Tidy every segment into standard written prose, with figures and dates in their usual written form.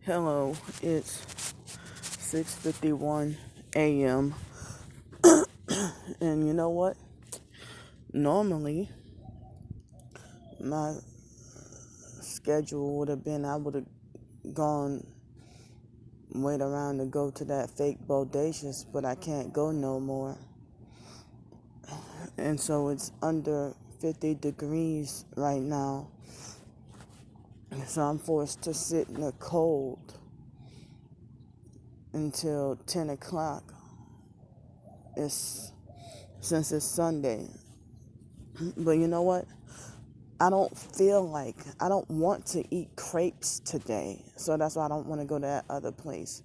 Hello, it's 6:51 a.m. And you know what? Normally, my schedule would have been I would have gone wait around to go to that fake bodacious, but I can't go no more. And so it's under 50 degrees right now. So I'm forced to sit in the cold until 10 o'clock. Since it's Sunday. But you know what? I don't want to eat crepes today. So that's why I don't want to go to that other place.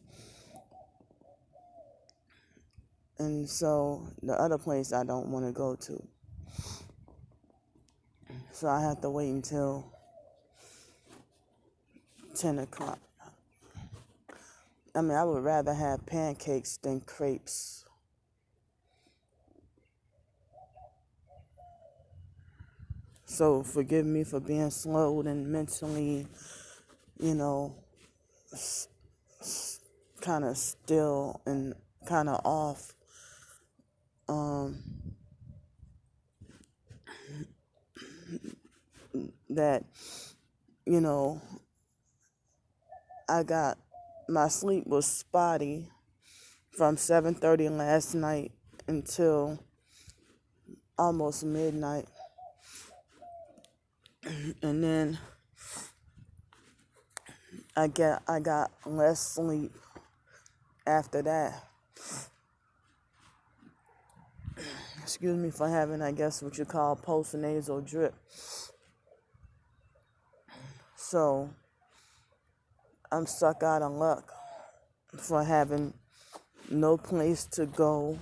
And so the other place I don't want to go to. So I have to wait until 10 o'clock. I mean, I would rather have pancakes than crepes. So forgive me for being slowed and mentally, kind of still and kind of off. That, my sleep was spotty from 7:30 last night until almost midnight. And then I got less sleep after that. Excuse me for having, I guess, what you call postnasal drip. So I'm stuck out of luck for having no place to go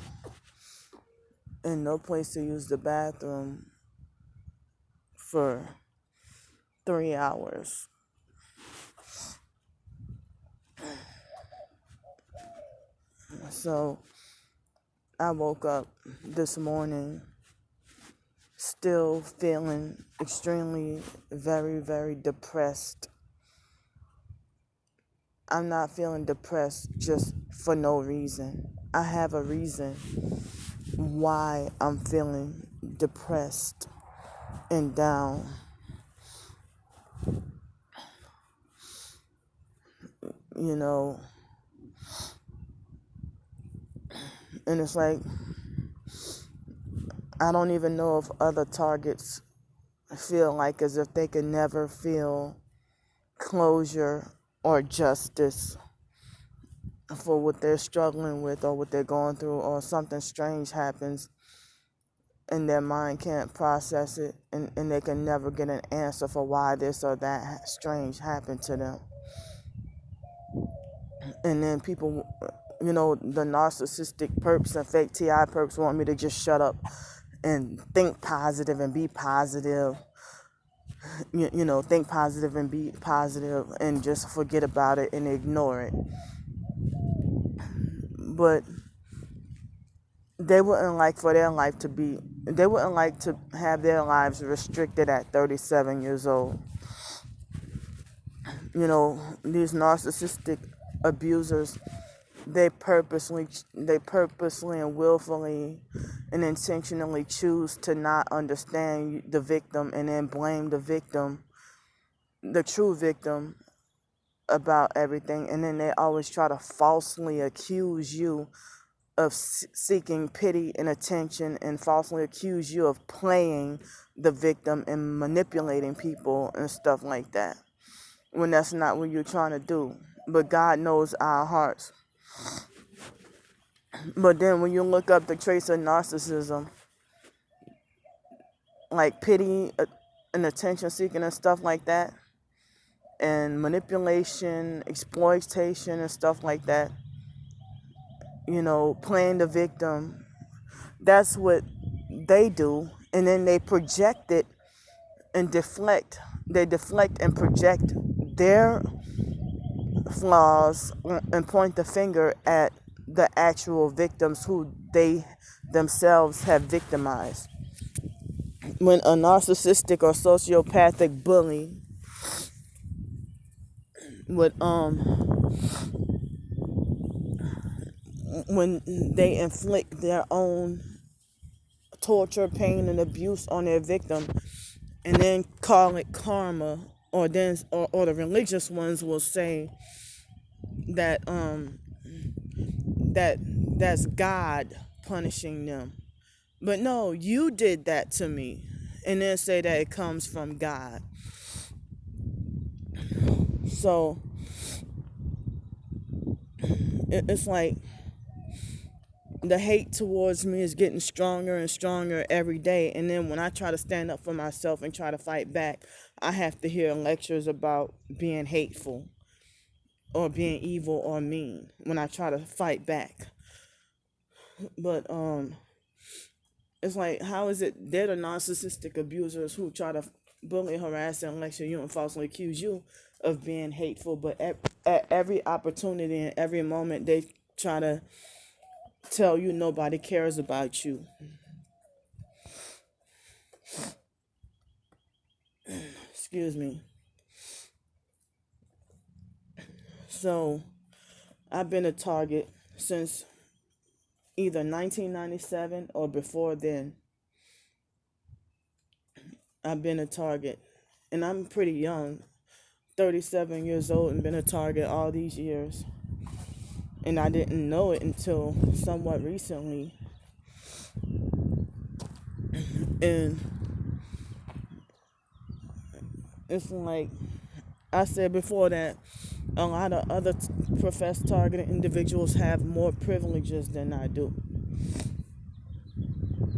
and no place to use the bathroom for 3 hours. So I woke up this morning still feeling extremely, very, very depressed. I'm not feeling depressed just for no reason. I have a reason why I'm feeling depressed and down. And it's like, I don't even know if other targets feel like as if they can never feel closure or justice for what they're struggling with or what they're going through, or something strange happens and their mind can't process it, and they can never get an answer for why this or that strange happened to them. And then people, the narcissistic perps and fake TI perps want me to just shut up and think positive and be positive. Think positive and be positive and just forget about it and ignore it. But they wouldn't like to have their lives restricted at 37 years old. These narcissistic abusers, they purposely and willfully and intentionally choose to not understand the victim and then blame the victim, the true victim, about everything. And then they always try to falsely accuse you of seeking pity and attention, and falsely accuse you of playing the victim and manipulating people and stuff like that, when that's not what you're trying to do. But God knows our hearts. But then when you look up the traits of narcissism, like pity and attention seeking and stuff like that, and manipulation, exploitation and stuff like that, playing the victim, that's what they do. And then they project it and deflect. They deflect and project their flaws and point the finger at the actual victims who they themselves have victimized. When a narcissistic or sociopathic bully would when they inflict their own torture, pain, and abuse on their victim, and then call it karma, or the religious ones will say that that's God punishing them. But no, you did that to me, and then say that it comes from God. So it's like the hate towards me is getting stronger and stronger every day. And then when I try to stand up for myself and try to fight back, I have to hear lectures about being hateful or being evil or mean when I try to fight back. But it's like, how is it they're the narcissistic abusers who try to bully, harass, and lecture you and falsely accuse you of being hateful, but at every opportunity and every moment they try to tell you nobody cares about you. Excuse me. So I've been a target since either 1997 or before then. I've been a target, and I'm pretty young, 37 years old, and been a target all these years. And I didn't know it until somewhat recently. And it's like I said before that a lot of other professed targeted individuals have more privileges than I do.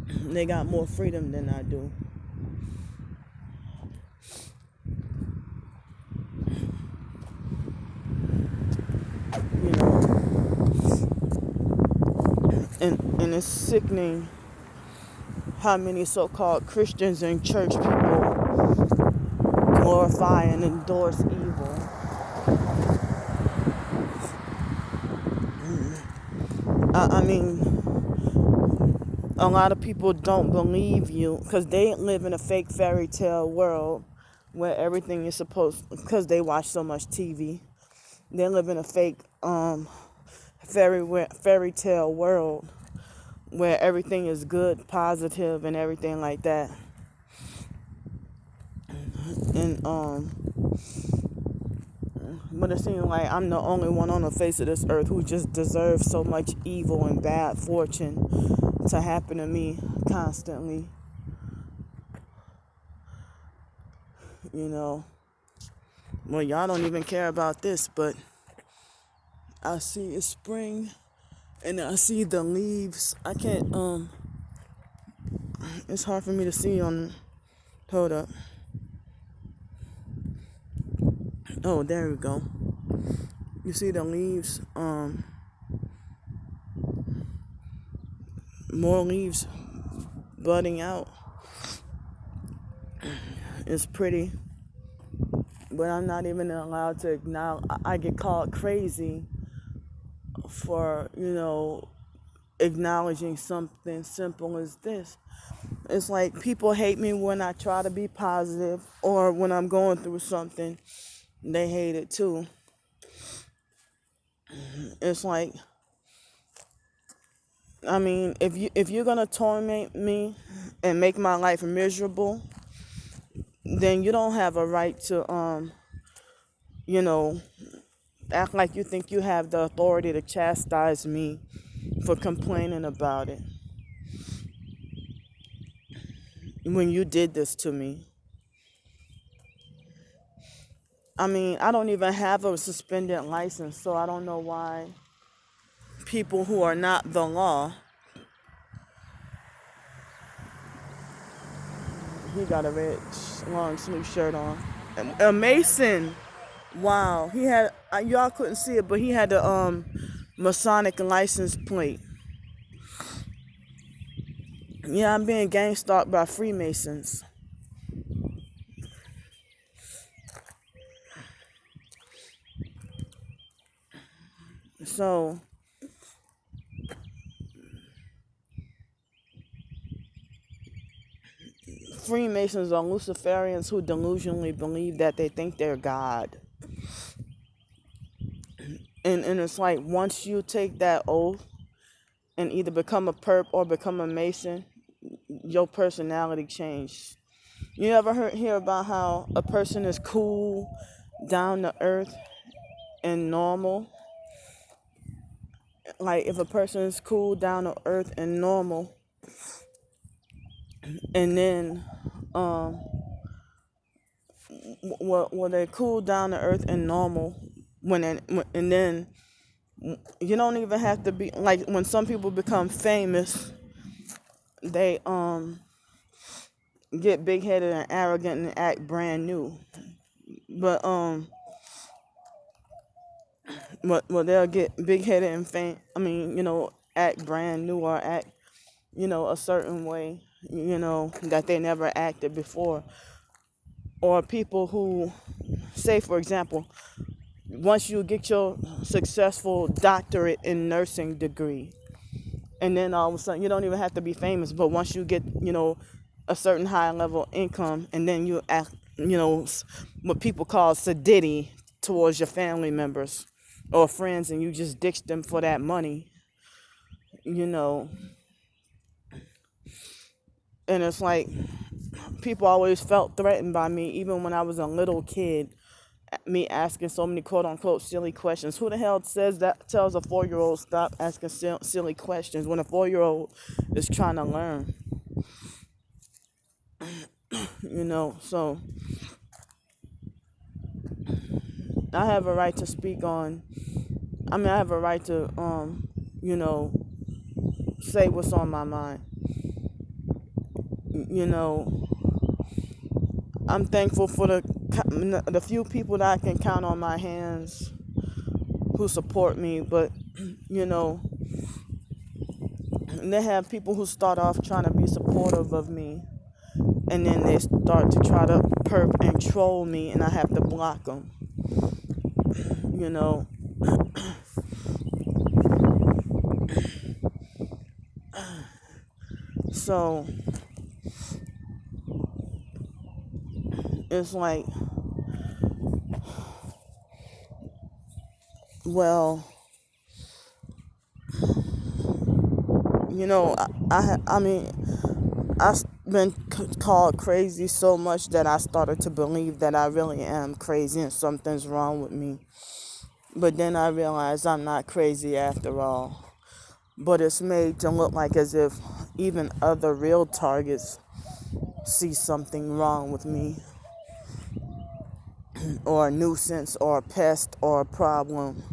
They got more freedom than I do. You know, and it's sickening how many so-called Christians and church people glorify and endorse evil. I mean, a lot of people don't believe you because they live in a fake fairy tale world where everything is supposed, because they watch so much TV, they live in a fake fairy tale world where everything is good, positive, and everything like that. And but it seems like I'm the only one on the face of this earth who just deserves so much evil and bad fortune to happen to me constantly. You know, well, y'all don't even care about this, but I see it's spring and I see the leaves. I can't, it's hard for me to see on, hold up. Oh, there we go. You see the leaves, more leaves budding out. It's pretty, but I'm not even allowed to acknowledge. I get called crazy for, acknowledging something simple as this. It's like people hate me when I try to be positive, or when I'm going through something, they hate it too. It's like, I mean, if you're gonna torment me and make my life miserable, then you don't have a right to act like you think you have the authority to chastise me for complaining about it when you did this to me. I mean, I don't even have a suspended license, so I don't know why people who are not the law. He got a red long sleeve shirt on. A Mason. Wow. He had, y'all couldn't see it, but he had the Masonic license plate. Yeah, I'm being gang stalked by Freemasons. So, Freemasons are Luciferians who delusionally believe that they think they're God. And it's like once you take that oath and either become a perp or become a mason, your personality changes. You ever hear about how a person is cool, down to earth, and normal? Like if a person is cool, down to earth, and normal, and then well they cool, down to earth, and normal, and then you don't even have to be like when some people become famous, they get big headed and arrogant and act brand new. But well they'll get big headed and act brand new or act, a certain way, that they never acted before. Or people who say, for example, once you get your successful doctorate in nursing degree, and then all of a sudden you don't even have to be famous, but once you get, a certain high level income, and then you act, what people call sedity towards your family members or friends, and you just ditch them for that money, you know. And it's like people always felt threatened by me, even when I was a little kid, me asking so many quote unquote silly questions. Who the hell tells a 4-year-old stop asking silly questions when a 4-year-old is trying to learn? So I have a right to speak on. I have a right to you know, say what's on my mind. You know, I'm thankful for the few people that I can count on my hands who support me, but you know, they have people who start off trying to be supportive of me, and then they start to try to perp and troll me, and I have to block them. You know, so it's like, well, I mean, I've been called crazy so much that I started to believe that I really am crazy and something's wrong with me. But then I realized I'm not crazy after all. But it's made to look like as if even other real targets see something wrong with me, or a nuisance, or a pest, or a problem.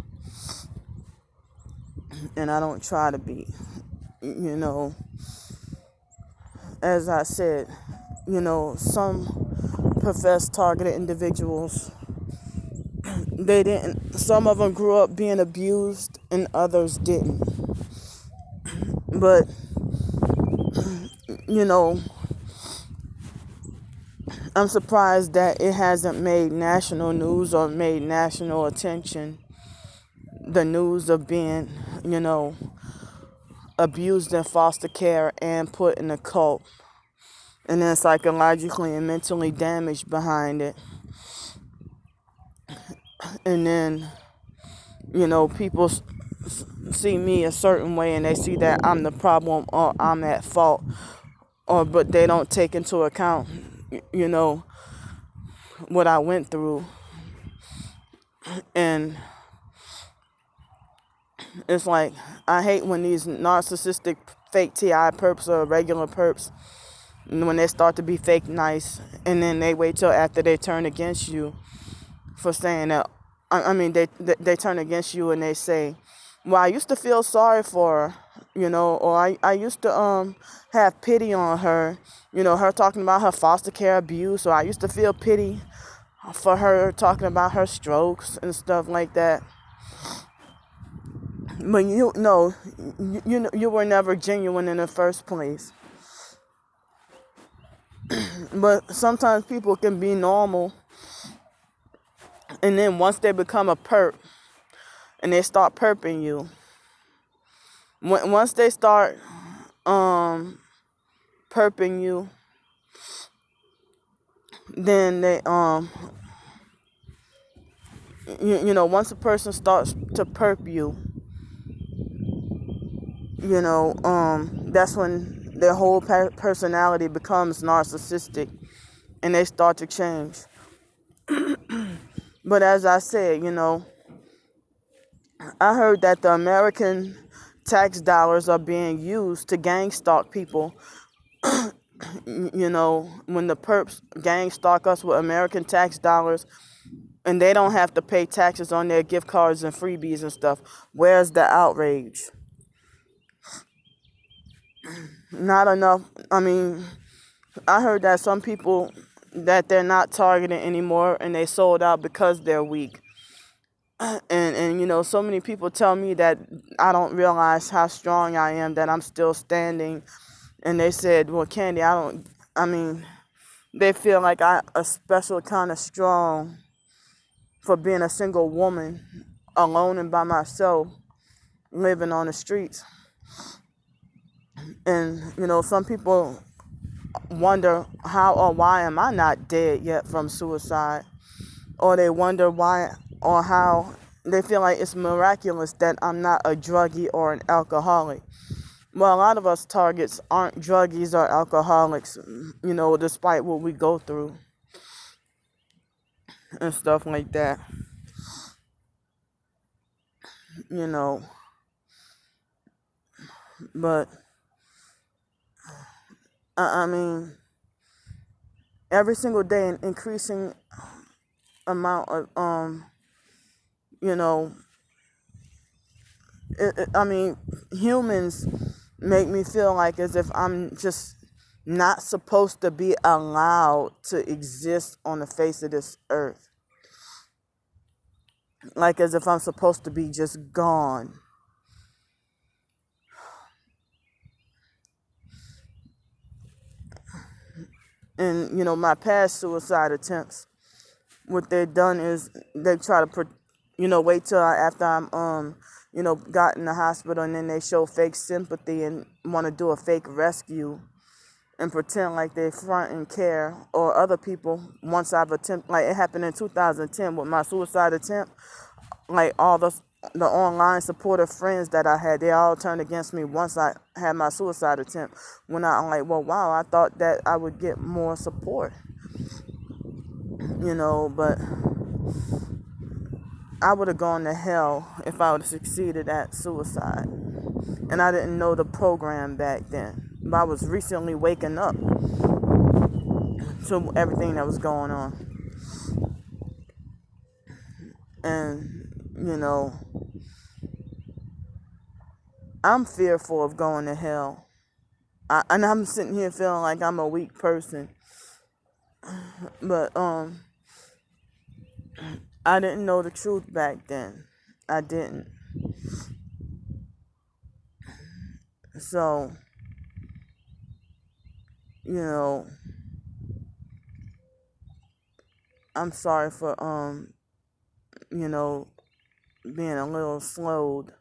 And I don't try to be. As I said, some professed targeted individuals, they didn't, some of them grew up being abused and others didn't. But, you know, I'm surprised that it hasn't made national news or made national attention, the news of being, abused in foster care and put in a cult, and then psychologically and mentally damaged behind it. And then, people see me a certain way and they see that I'm the problem or I'm at fault, but they don't take into account, what I went through. And it's like, I hate when these narcissistic fake TI perps or regular perps, when they start to be fake nice, and then they wait till after they turn against you for saying that. They turn against you and they say, well, I used to feel sorry for her, or I used to have pity on her, her talking about her foster care abuse, or I used to feel pity for her talking about her strokes and stuff like that. But you were never genuine in the first place. But sometimes people can be normal, and then once they become a perp and they start perping you, once they start perping you, then once a person starts to perp you, that's when their whole personality becomes narcissistic and they start to change. But as I said, I heard that the American tax dollars are being used to gang stalk people. When the perps gang stalk us with American tax dollars and they don't have to pay taxes on their gift cards and freebies and stuff, where's the outrage? Not enough. I mean, I heard that some people that they're not targeting anymore and they sold out because they're weak. And so many people tell me that I don't realize how strong I am, that I'm still standing. And they said, well, Candy, they feel like I a special kind of strong for being a single woman, alone and by myself, living on the streets. And, some people wonder how or why am I not dead yet from suicide? Or they wonder why or how they feel like it's miraculous that I'm not a druggie or an alcoholic. Well, a lot of us targets aren't druggies or alcoholics, despite what we go through and stuff like that. But I mean, every single day an increasing amount of humans make me feel like as if I'm just not supposed to be allowed to exist on the face of this earth. Like as if I'm supposed to be just gone. And, my past suicide attempts, what they've done is they try to, wait till after I'm, got in the hospital, and then they show fake sympathy and want to do a fake rescue and pretend like they front and care. Or other people, once I've attempted, like it happened in 2010 with my suicide attempt, like all the online supportive friends that I had, they all turned against me once I had my suicide attempt. When I'm like, well, wow, I thought that I would get more support, but I would have gone to hell if I would have succeeded at suicide. And I didn't know the program back then. But I was recently waking up to everything that was going on. And, I'm fearful of going to hell. And I'm sitting here feeling like I'm a weak person. But I didn't know the truth back then. I didn't. So, I'm sorry for being a little slowed.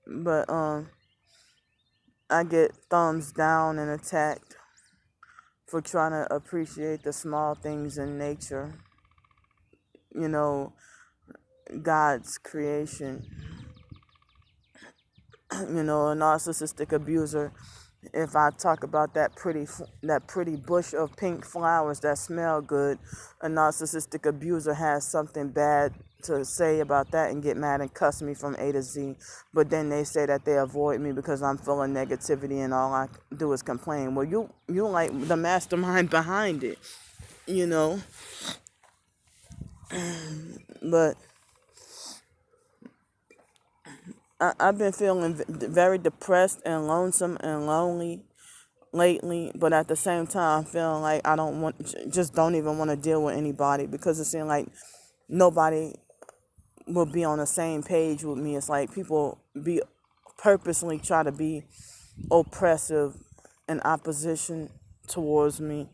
But I get thumbs down and attacked for trying to appreciate the small things in nature. God's creation. A narcissistic abuser, if I talk about that pretty bush of pink flowers that smell good, a narcissistic abuser has something bad to say about that and get mad and cuss me from A to Z. But then they say that they avoid me because I'm full of negativity and all I do is complain. Well, you like the mastermind behind it, But I've been feeling very depressed and lonesome and lonely lately, but at the same time, I'm feeling like I don't even want to deal with anybody, because it seems like nobody will be on the same page with me. It's like people purposely try to be oppressive and opposition towards me,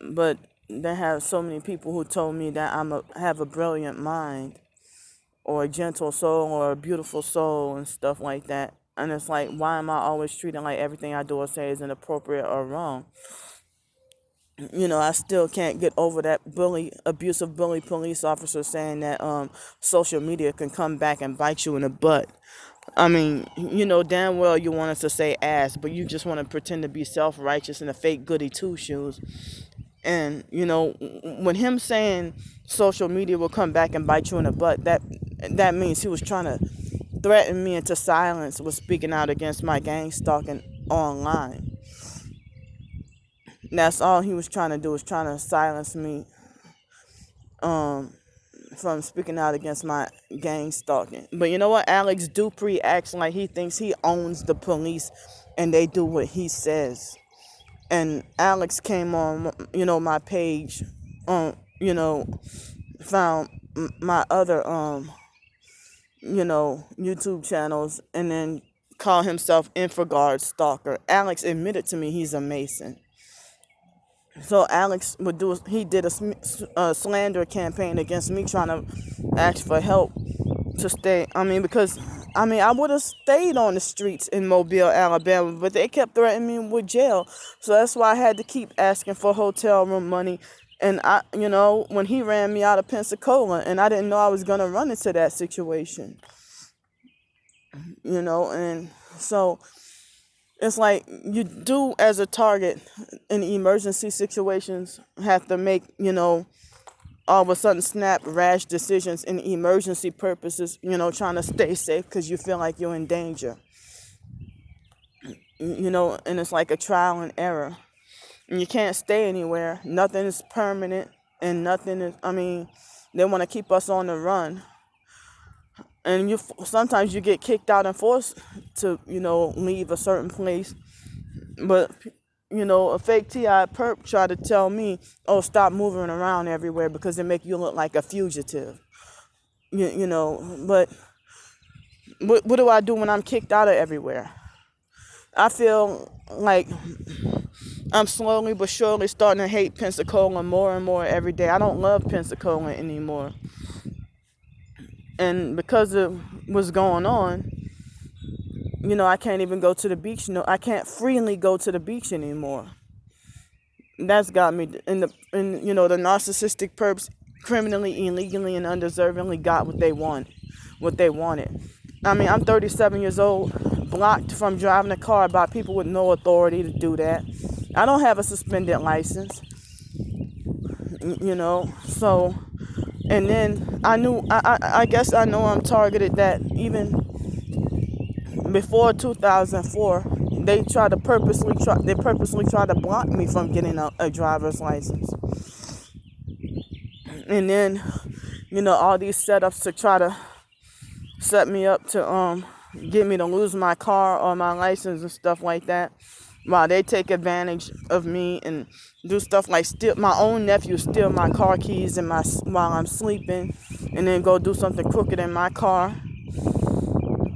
but they have so many people who told me that have a brilliant mind, or a gentle soul, or a beautiful soul, and stuff like that. And it's like, why am I always treating like everything I do or say is inappropriate or wrong? I still can't get over that abusive bully police officer saying that social media can come back and bite you in the butt. I mean, damn well you want us to say ass, but you just want to pretend to be self-righteous in a fake goody two shoes. And when him saying social media will come back and bite you in the butt, that means he was trying to threaten me into silence, was speaking out against my gang stalking online. That's all he was trying to do, was trying to silence me um from speaking out against my gang stalking. But you know what? Alex Dupree acts like he thinks he owns the police and they do what he says. And Alex came on, my page, found my other, YouTube channels, and then called himself InfoGuard Stalker. Alex admitted to me he's a Mason. So Alex he did a slander campaign against me, trying to ask for help to stay. Because I would have stayed on the streets in Mobile, Alabama, but they kept threatening me with jail. So that's why I had to keep asking for hotel room money. And when he ran me out of Pensacola, and I didn't know I was gonna run into that situation, and so it's like you do, as a target in emergency situations, have to make, all of a sudden snap rash decisions in emergency purposes, trying to stay safe because you feel like you're in danger. And it's like a trial and error. And you can't stay anywhere. Nothing is permanent, and nothing is, they want to keep us on the run. And sometimes you get kicked out and forced to, leave a certain place. But, a fake TI perp tried to tell me, oh, stop moving around everywhere because it make you look like a fugitive. But what do I do when I'm kicked out of everywhere? I feel like I'm slowly but surely starting to hate Pensacola more and more every day. I don't love Pensacola anymore. And because of what's going on, I can't even go to the beach. No, I can't freely go to the beach anymore. That's got me the narcissistic perps criminally, illegally, and undeservingly got what they wanted. I'm 37 years old, blocked from driving a car by people with no authority to do that. I don't have a suspended license, so, and then I guess I know I'm targeted, that even before 2004, they purposely try to block me from getting a driver's license. And then, all these setups to try to set me up to get me to lose my car or my license and stuff like that, while they take advantage of me and do stuff like my own nephew steal my car keys while I'm sleeping, and then go do something crooked in my car,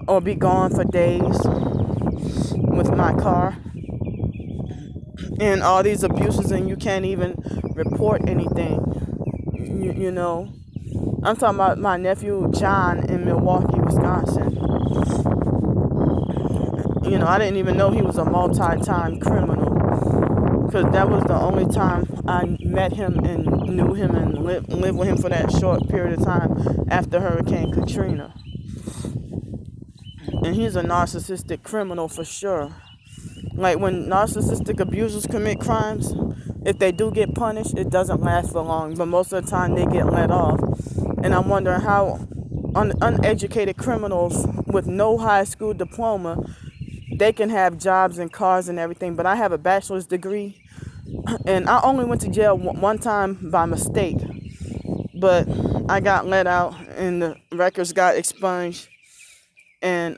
or be gone for days with my car, and all these abuses, and you can't even report anything. I'm talking about my nephew John in Milwaukee, Wisconsin. I didn't even know he was a multi-time criminal, because that was the only time I met him and knew him and lived with him for that short period of time after Hurricane Katrina. And he's a narcissistic criminal for sure. Like, when narcissistic abusers commit crimes, if they do get punished, it doesn't last for long, but most of the time they get let off. And I'm wondering how uneducated criminals with no high school diploma, they can have jobs and cars and everything, but I have a bachelor's degree, and I only went to jail one time by mistake, but I got let out and the records got expunged. And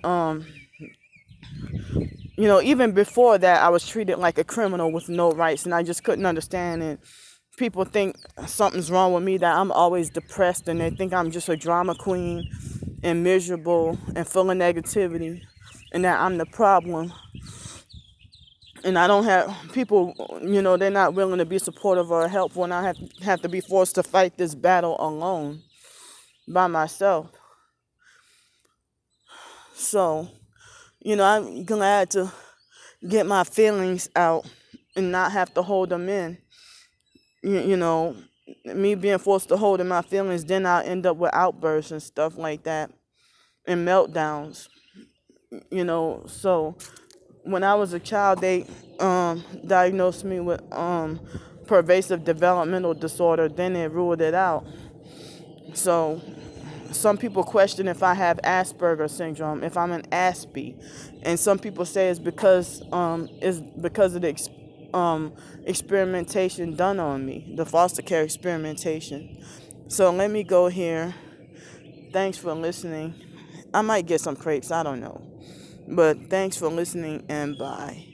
even before that, I was treated like a criminal with no rights, and I just couldn't understand. And people think something's wrong with me, that I'm always depressed, and they think I'm just a drama queen and miserable and full of negativity, and that I'm the problem. And I don't have people, they're not willing to be supportive or helpful, and I have to be forced to fight this battle alone by myself. So, I'm glad to get my feelings out and not have to hold them in. you know, me being forced to hold in my feelings, then I'll end up with outbursts and stuff like that and meltdowns, So when I was a child, they diagnosed me with pervasive developmental disorder. Then they ruled it out. So some people question if I have Asperger syndrome, if I'm an Aspie, and some people say it's because of the experimentation done on me, the foster care experimentation. So let me go here. Thanks for listening. I might get some crepes, I don't know. But thanks for listening, and bye.